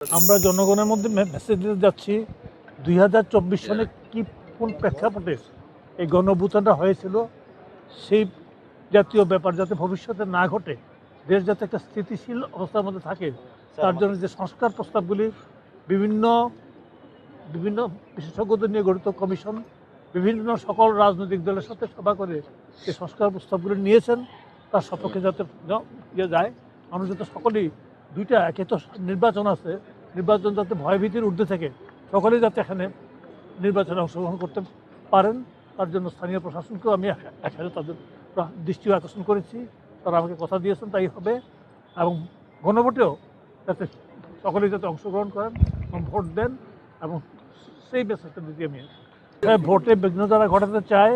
আমরা জনগণের মধ্যে মেসেজ দিতে যাচ্ছি 2024 সালে কোন প্রেক্ষাপটে এই গণঅভ্যুত্থানটা হয়েছিল সেই জাতীয় ব্যাপার যাতে ভবিষ্যতে না ঘটে, দেশ যাতে একটা স্থিতিশীল অবস্থার মধ্যে থাকে, তার জন্য যে সংস্কার প্রস্তাবগুলি বিভিন্ন বিভিন্ন বিশেষজ্ঞদের নিয়ে গঠিত কমিশন বিভিন্ন সকল রাজনৈতিক দলের সাথে সভা করে যে সংস্কার প্রস্তাবগুলি নিয়েছেন তার সপক্ষে যাতে যায়, মানুষ যাতে সকলেই দুইটা একে তো নির্বাচন আছে, নির্বাচন যাতে ভয়ভীতির ঊর্ধ্বে থেকে সকলেই যাতে এখানে নির্বাচনে অংশগ্রহণ করতে পারেন, তার জন্য স্থানীয় প্রশাসনকেও আমি এখানে তাদের দৃষ্টি আকর্ষণ করেছি। তারা আমাকে কথা দিয়েছেন তাই হবে, এবং গণভোটেও যাতে সকলেই যাতে অংশগ্রহণ করেন এবং ভোট দেন, এবং সেই মেসেজটা দিতে আমি ভোটে বিঘ্ন যারা ঘটাতে চায়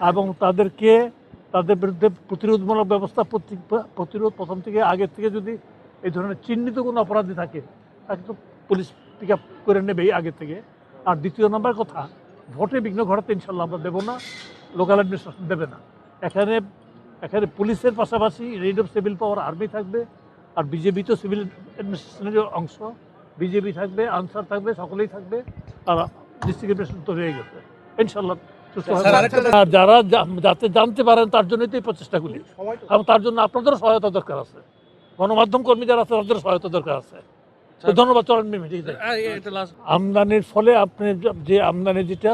এবং তাদেরকে তাদের বিরুদ্ধে প্রতিরোধমূলক ব্যবস্থা প্রতিরোধ প্রথম থেকে আগের থেকে যদি এই ধরনের চিহ্নিত কোনো অপরাধী থাকে তাকে তো পুলিশ পিক আপ করে নেবেই আগের থেকে। আর দ্বিতীয় নম্বর কথা, ভোটে বিঘ্ন ঘটাতে ইনশাল্লাহ আমরা দেবো না, লোকাল অ্যাডমিনিস্ট্রেশন দেবে না। এখানে পুলিশের পাশাপাশি red of civil power army থাকবে, আর বিজেপি তো সিভিল অ্যাডমিনিস্ট্রেশনের অংশ, বিজেপি থাকবে, আনসার থাকবে, সকলেই থাকবে। আর ডিস্ট্রিক্ট অ্যাডমিনিস্ট্রেশন তো হয়ে গেছে ইনশাল্লাহ। যারা যাতে জানতে পারেন তার জন্যই তো এই প্রচেষ্টাগুলি, এবং তার জন্য আপনাদেরও সহায়তা দরকার আছে, গণমাধ্যম কর্মী যারা আছে তাদের সহায়তা দরকার আছে। ধন্যবাদ। আমদানির ফলে আপনি যে আমদানি যেটা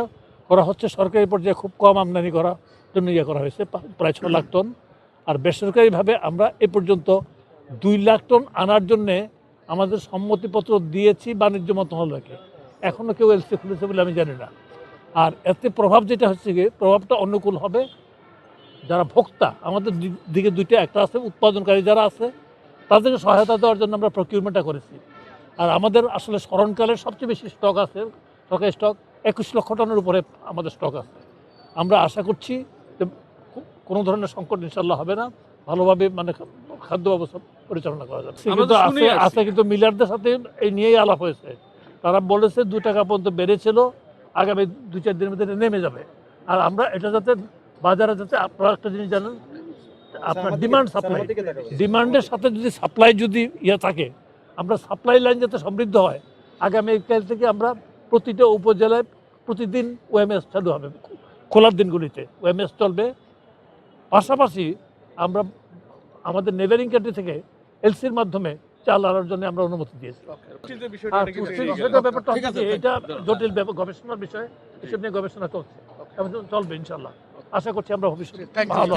করা হচ্ছে সরকারি পর্যায়ে খুব কম আমদানি করার জন্য করা হয়েছে, প্রায় 6 লাখ টন। আর বেসরকারিভাবে আমরা এ পর্যন্ত 2 লাখ টন আনার জন্যে আমাদের সম্মতিপত্র দিয়েছি বাণিজ্য মন্ত্রণালয়কে। এখনও কেউ এলসি খুলেছে বলে আমি জানি না। আর এতে প্রভাব যেটা হচ্ছে গিয়ে প্রভাবটা অনুকূল হবে যারা ভোক্তা, আমাদের দিকে দুইটা, একটা আছে উৎপাদনকারী যারা আছে তাদেরকে সহায়তা দেওয়ার জন্য আমরা প্রকিউরমেন্টটা করেছি। আর আমাদের আসলে স্মরণকালের সবচেয়ে বেশি স্টক আছে, সরকারি স্টক 21 লক্ষ টনের উপরে আমাদের স্টক আছে। আমরা আশা করছি যে কোনো ধরনের সংকট ইনশাল্লাহ হবে না, ভালোভাবে মানে খাদ্য ব্যবস্থা পরিচালনা করা যাবে। আছে কিন্তু মিলারদের সাথে এই নিয়েই আলাপ হয়েছে, তারা বলেছে 2 টাকা পর্যন্ত বেড়েছিল, আগামী 2-4 দিনের মধ্যে নেমে যাবে। আর আমরা এটা যাতে বাজারে যাতে, আপনারা একটা জিনিস জানেন, আপনার ডিমান্ড সাপ্লাই, ডিমান্ডের সাথে যদি সাপ্লাই যদি থাকে, আমরা সাপ্লাই লাইন যাতে সমৃদ্ধ হয়, আগামীকাল থেকে আমরা প্রতিটা উপজেলায় প্রতিদিন ওএমএস চালু হবে, খোলার দিনগুলিতে ওএমএস চলবে। পাশাপাশি আমরা আমাদের নেবারিং কান্ট্রি থেকে এলসির মাধ্যমে চাল আনার জন্য আমরা অনুমতি দিয়েছি। ব্যাপারটা হচ্ছে এটা জটিল গবেষণার বিষয়, এসব নিয়ে গবেষণা চলছে, চলবে ইনশাল্লাহ। আশা করছি আমরা ভবিষ্যতে ভালো